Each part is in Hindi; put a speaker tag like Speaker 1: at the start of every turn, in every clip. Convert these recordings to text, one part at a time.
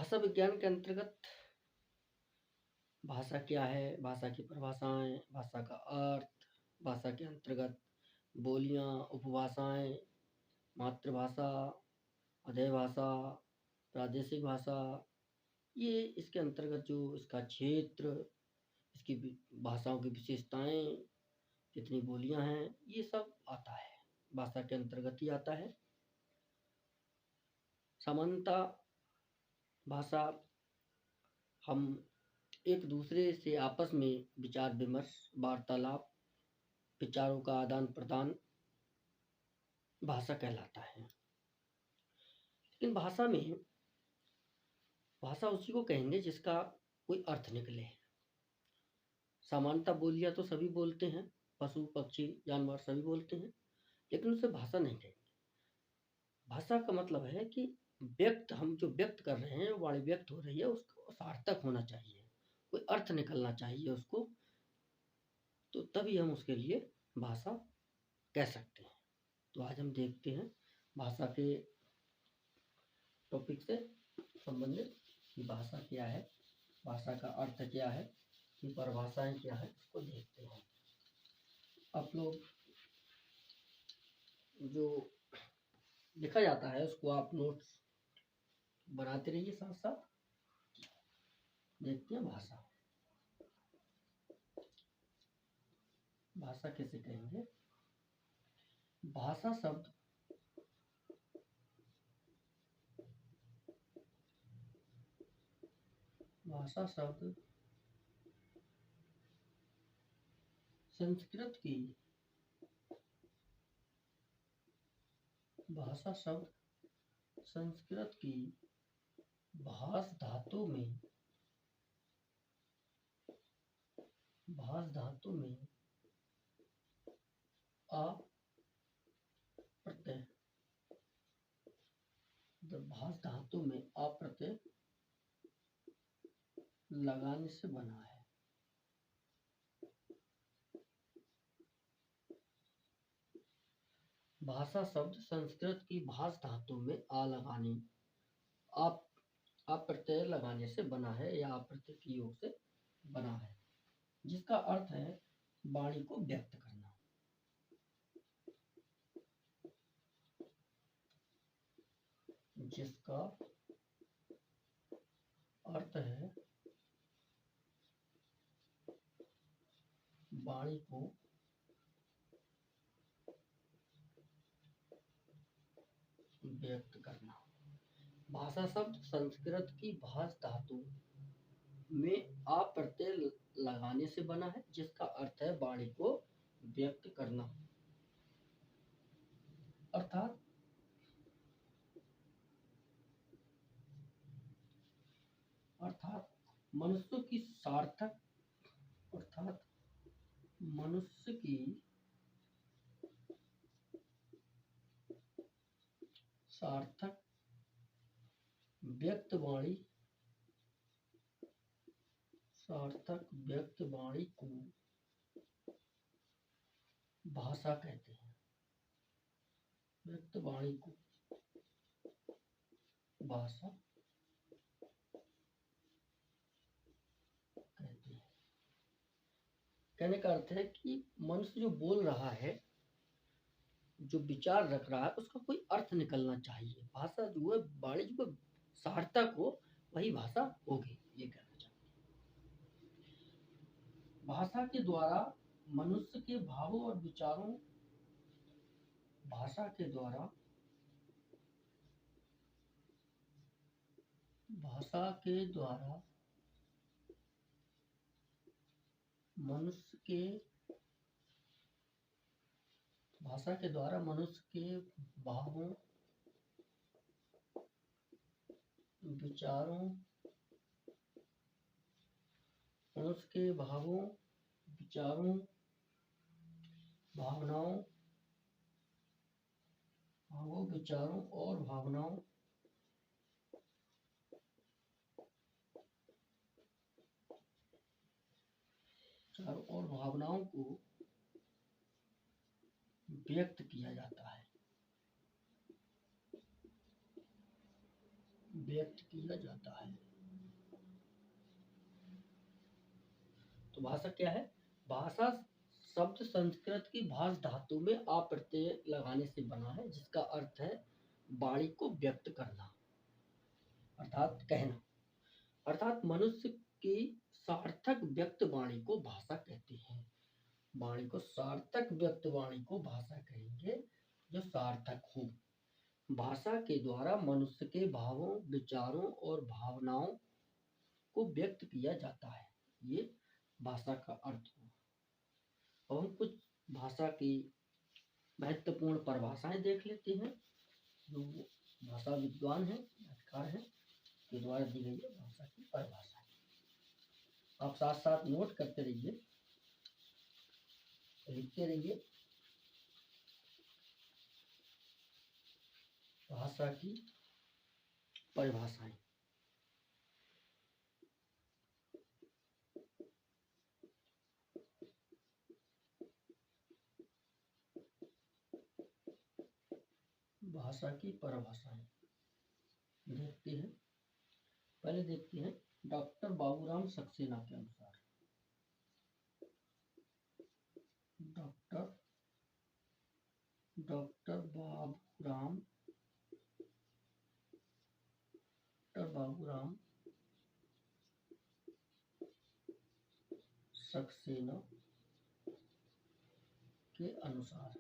Speaker 1: भाषा विज्ञान के अंतर्गत भाषा क्या है, भाषा की परिभाषाएं, भाषा का अर्थ, भाषा के अंतर्गत बोलियां, उपभाषाएं, मातृभाषा, अध्यय भाषा, प्रादेशिक भाषा, ये इसके अंतर्गत जो इसका क्षेत्र, इसकी भाषाओं की विशेषताएं, कितनी बोलियां हैं, ये सब आता है, भाषा के अंतर्गत ही आता है। सामान्यतः भाषा हम एक दूसरे से आपस में विचार विमर्श, वार्तालाप, विचारों का आदान प्रदान भाषा कहलाता है। लेकिन भाषा उसी को कहेंगे जिसका कोई अर्थ निकले। सामान्यतः बोलियां तो सभी बोलते हैं, पशु पक्षी जानवर सभी बोलते हैं, लेकिन उसे भाषा नहीं कहेंगे। भाषा का मतलब है कि हम जो व्यक्त कर रहे हैं, वाणी व्यक्त हो रही है, उसको सार्थक होना चाहिए, कोई अर्थ निकलना चाहिए उसको, तो तभी हम उसके लिए भाषा कह सकते हैं। तो आज हम देखते हैं भाषा के टॉपिक से संबंधित कि भाषा क्या है, भाषा का अर्थ क्या है, कि परिभाषाएं क्या है, इसको देखते हैं। आप लोग जो लिखा जाता है उसको आप नोट्स बनाते रहिए, साथ साथ देखते हैं भाषा। भाषा कैसे कहेंगे? भाषा शब्द संस्कृत की भाष धातु में आ प्रत्यय, भाष धातु में आ प्रत्यय लगाने से बना है। भाषा शब्द संस्कृत की भाष धातु में अप्रत्यय लगाने से बना है या अप्रत्यय के योग से बना है, जिसका अर्थ है वाणी को व्यक्त करना। जिसका अर्थ है वाणी को व्यक्त करना। भाषा शब्द संस्कृत की भाष धातु में आ प्रत्यय लगाने से बना है, जिसका अर्थ है वाणी को व्यक्त करना। अर्थात मनुष्य की सार्थक व्यक्त वाणी को भाषा कहते हैं। व्यक्त वाणी को भाषा कहते हैं। कहने का अर्थ है कि मनुष्य जो बोल रहा है, जो विचार रख रहा है, उसका कोई अर्थ निकलना चाहिए। भाषा जो है, वाणी जो सार्थक हो, वही भाषा होगी, ये कहना चाहते हैं। भाषा के द्वारा मनुष्य के भावों और विचारों भाषा के द्वारा मनुष्य के भावों, विचारों, भावनाओं और भावनाओं को व्यक्त किया जाता है। व्यक्त किया जाता है। तो भाषा क्या है? भाषा शब्द संस्कृत की भाष धातु में आ प्रत्यय लगाने से बना है, जिसका अर्थ है वाणी को व्यक्त करना, अर्थात कहना। अर्थात मनुष्य की सार्थक व्यक्त वाणी को भाषा कहते हैं। वाणी को सार्थक व्यक्त वाणी को भाषा कहेंगे, जो सार्थक हो। भाषा के द्वारा मनुष्य के भावों, विचारों और भावनाओं को व्यक्त किया जाता है। ये भाषा का अर्थ हुआ। अब हम कुछ भाषा की महत्वपूर्ण परिभाषाएं देख लेते हैं, जो भाषा विद्वान है, व्याख्याकार है, के द्वारा दी गई है भाषा की परिभाषा। आप साथ साथ नोट करते रहिए, लिखते रहिए। भाषा की परिभाषाएं। भाषा की परिभाषाएं देखते हैं। पहले देखते हैं डॉक्टर बाबूराम सक्सेना के अनुसार। डॉक्टर बाबूराम सक्सेना के अनुसार,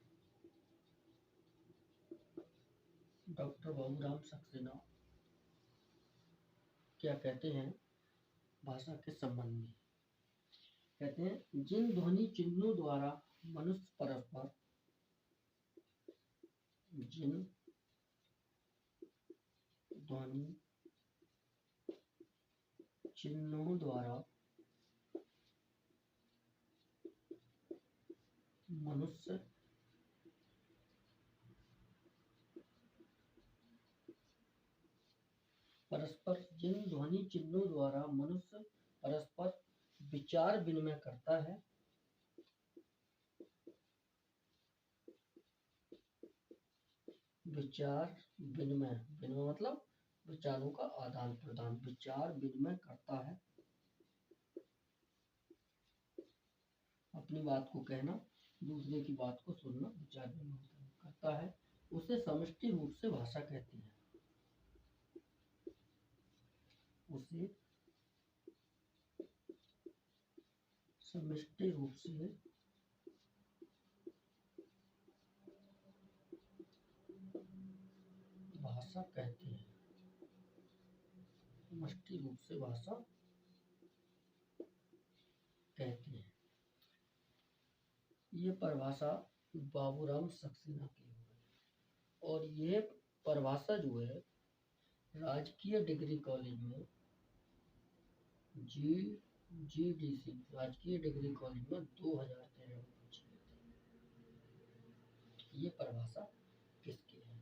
Speaker 1: डॉक्टर बाबूराम सक्सेना क्या कहते हैं भाषा के संबंध में? कहते हैं जिन ध्वनि चिन्हों द्वारा मनुष्य परस्पर, जिन ध्वनि चिन्हों द्वारा मनुष्य परस्पर, जिन ध्वनि चिन्हों द्वारा मनुष्य परस्पर विचार विनिमय करता है, विचार विनिमय, विनिमय मतलब विचारों का आदान प्रदान, विचार विनिमय करता है, अपनी बात को कहना, दूसरे की बात को सुनना, विचार विनिमय करता है, उसे समष्टि रूप से भाषा कहते हैं। उसे समष्टि रूप से भाषा कहते हैं। समष्टि रूप से भाषा कहते हैं। ये परिभाषा बाबूराम सक्सेना की है, और ये परिभाषा जो है राजकीय डिग्री कॉलेज में, GDC राजकीय डिग्री कॉलेज में 2013 में पूछी गई थी। ये परिभाषा किसकी है?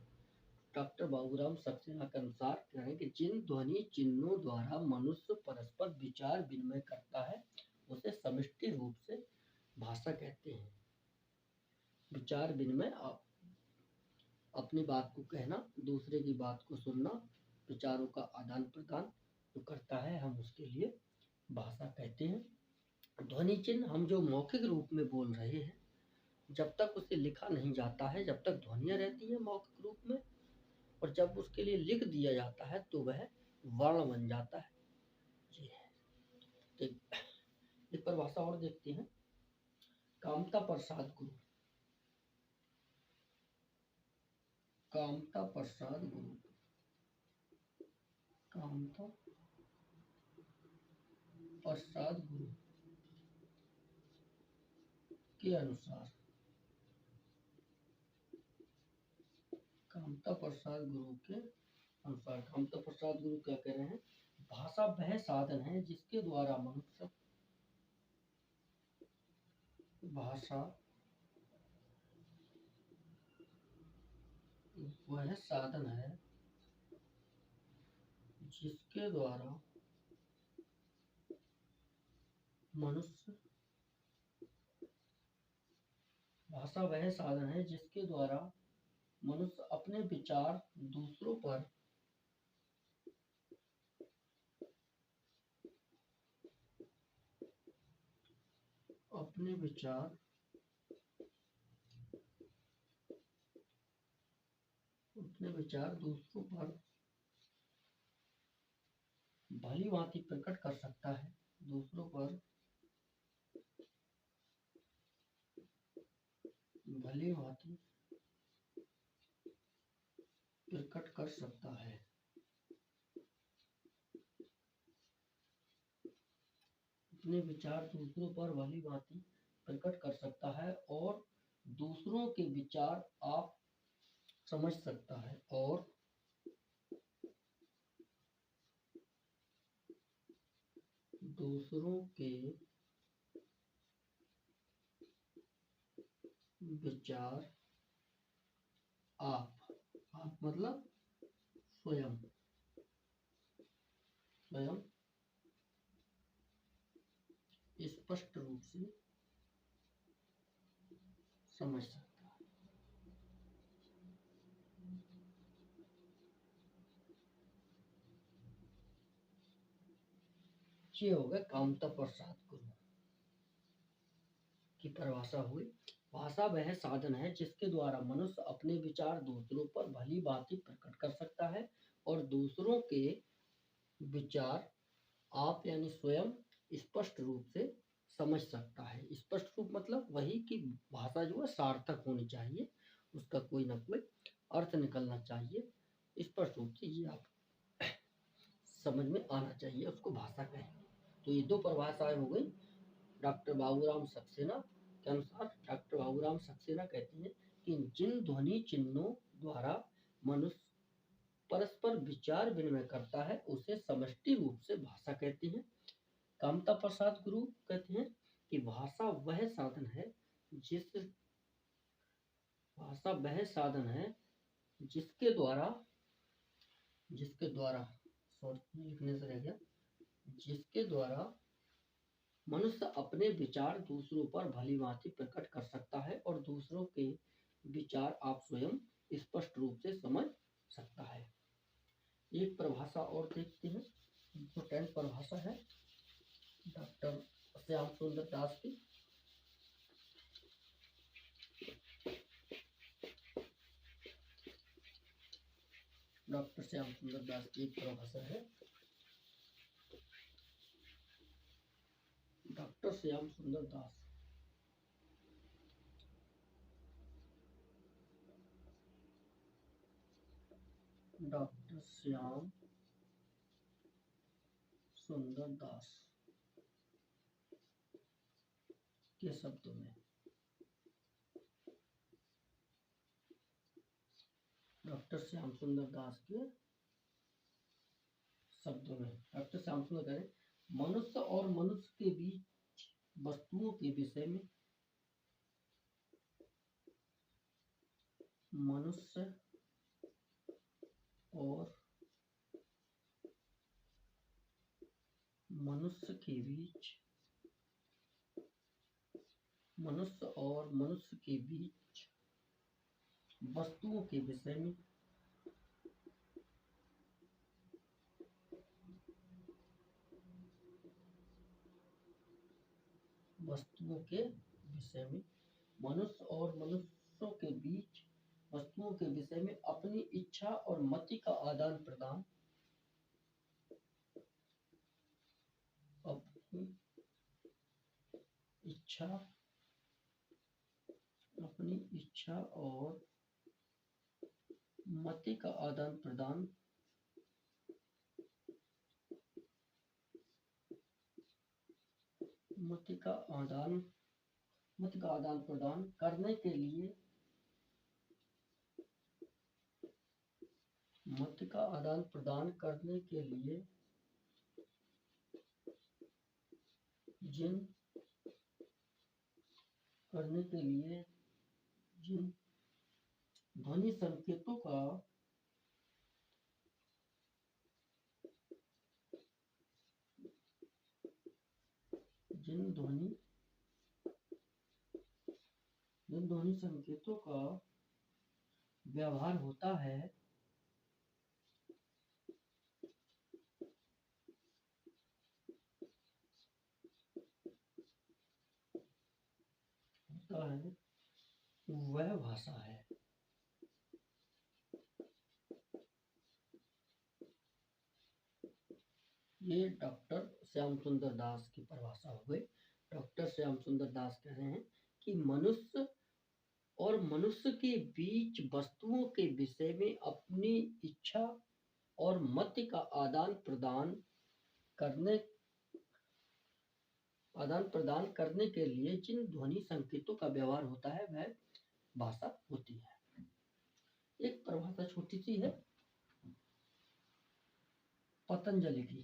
Speaker 1: डॉक्टर बाबूराम सक्सेना के अनुसार कह रहे हैं कि जिन ध्वनि चिन्हों द्वारा मनुष्य परस्पर विचार विनिमय करता है, उसे समष्टि रूप से भाषा कहते हैं। विचार विनिमय, अपनी बात को कहना, दूसरे की बात को सुनना, विचारों का आदान प्रदान जो करता है, हम उसके लिए भाषा कहते हैं। ध्वनि चिन्ह हम जो मौखिक रूप में बोल रहे हैं, जब तक उसे लिखा नहीं जाता है, जब तक ध्वनियाँ रहती हैं मौखिक रूप में, और जब उसके लिए लिख दिया जाता है तो वह वर्ण बन जाता है। जी है। एक परिभाषा और देखते हैं, कामता प्रसाद गुरु। कामता प्रसाद गुरु के अनुसार, कामता प्रसाद गुरु क्या कह रहे हैं? भाषा वह साधन है जिसके द्वारा मनुष्य, भाषा वह साधन है जिसके द्वारा मनुष्य, भाषा वह साधन है जिसके द्वारा मनुष्य अपने विचार दूसरों पर अपने विचार दूसरों पर भली भांति प्रकट कर सकता है, दूसरों पर भली भांति प्रकट कर सकता है। अपने विचार दूसरों पर भली भांति प्रकट कर सकता है और दूसरों के विचार आप समझ सकता है, और दूसरों के विचार आप मतलब स्वयं स्पष्ट रूप से समझ सकता है। ये हो गया कामता प्रसाद गुरु की परिभाषा हुई। भाषा वह साधन है जिसके द्वारा मनुष्य अपने विचार दूसरों पर भली भांति प्रकट कर सकता है और दूसरों के विचार आप यानी स्वयं स्पष्ट रूप से समझ सकता है। स्पष्ट रूप मतलब वही कि भाषा जो है सार्थक होनी चाहिए, उसका कोई ना कोई अर्थ निकलना चाहिए, स्पष्ट रूप से ये आप समझ में आना चाहिए, उसको भाषा कहेंगे। तो ये दो परिभाषाएं हो गई डॉक्टर बाबूराम सक्सेना के अनुसार। डॉक्टर बाबूराम सक्सेना कहते हैं कि जिन ध्वनि चिन्हों द्वारा मनुष्य परस्पर विचार विनिमय करता है उसे समष्टि रूप से भाषा कहते हैं। कामता प्रसाद गुरु कहते हैं कि भाषा वह साधन है जिसके द्वारा लिखने से रह गया, जिसके द्वारा मनुष्य अपने विचार दूसरों पर भली भांति प्रकट कर सकता है और दूसरों के विचार आप स्वयं स्पष्ट रूप से समझ सकता है। एक परिभाषा और देखते हैं, इम्पोर्टेंट परिभाषा है डॉक्टर श्याम सुंदर दास की। डॉक्टर श्याम सुंदर दास की एक परिभाषा है, डॉक्टर श्याम सुंदर दास के शब्दों में, डॉक्टर श्याम सुंदर दास के शब्दों में डॉक्टर श्याम सुंदर कह रहे मनुष्य और मनुष्य के बीच वस्तुओं के विषय में, मनुष्य और मनुष्य के बीच वस्तुओं के विषय में मनुष्य और मनुष्यों के बीच वस्तुओं के विषय में अपनी इच्छा और मति का आदान प्रदान, अपनी इच्छा और मति का आदान प्रदान करने के लिए जिन ध्वनि संकेतों का व्यवहार होता है भाषा है। ये डॉक्टर श्याम सुंदर दास की परिभाषा हो गई। डॉक्टर श्याम सुंदर दास कह रहे हैं कि मनुष्य और मनुष्य के बीच वस्तुओं के विषय में अपनी इच्छा और मत का आदान प्रदान करने के लिए जिन ध्वनि संकेतों का व्यवहार होता है वह भाषा होती है। एक परिभाषा छोटी सी है पतंजलि की।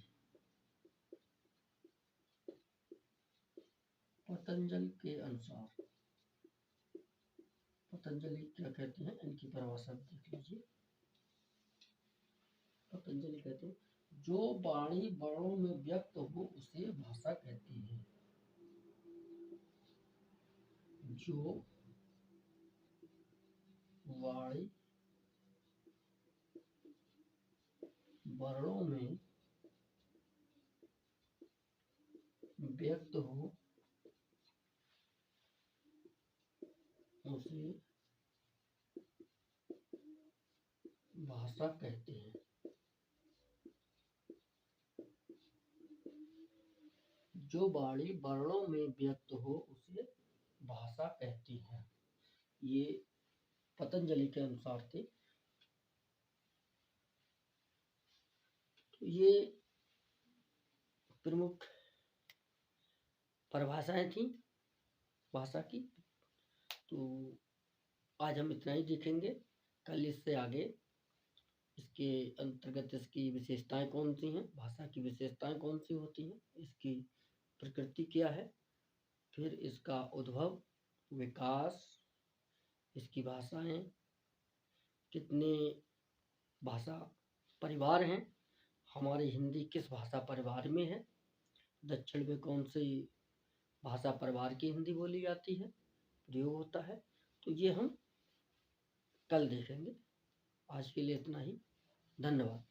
Speaker 1: पतंजलि के अनुसार पतंजलि क्या कहते हैं, इनकी परिभाषा देख लीजिए। पतंजलि कहते हैं जो वाणी वर्णों में व्यक्त हो उसे भाषा कहती है। जो वाणी वर्णों में व्यक्त हो उसे भाषा कहते हैं। जो वाणी वर्णों में व्यक्त हो उसे भाषा कहती है। ये पतंजलि के अनुसार थे। ये प्रमुख परिभाषाएं थी भाषा की। तो आज हम इतना ही देखेंगे। कल इससे आगे इसके अंतर्गत इसकी विशेषताएं कौन सी हैं, भाषा की विशेषताएं कौन सी होती हैं, इसकी प्रकृति क्या है, फिर इसका उद्भव, विकास, इसकी भाषाएं, कितने भाषा परिवार हैं, हमारी हिंदी किस भाषा परिवार में है, दक्षिण में कौन सी भाषा परिवार की हिंदी बोली जाती है, प्रयोग होता है, तो ये हम कल देखेंगे। आज के लिए इतना ही। धन्यवाद।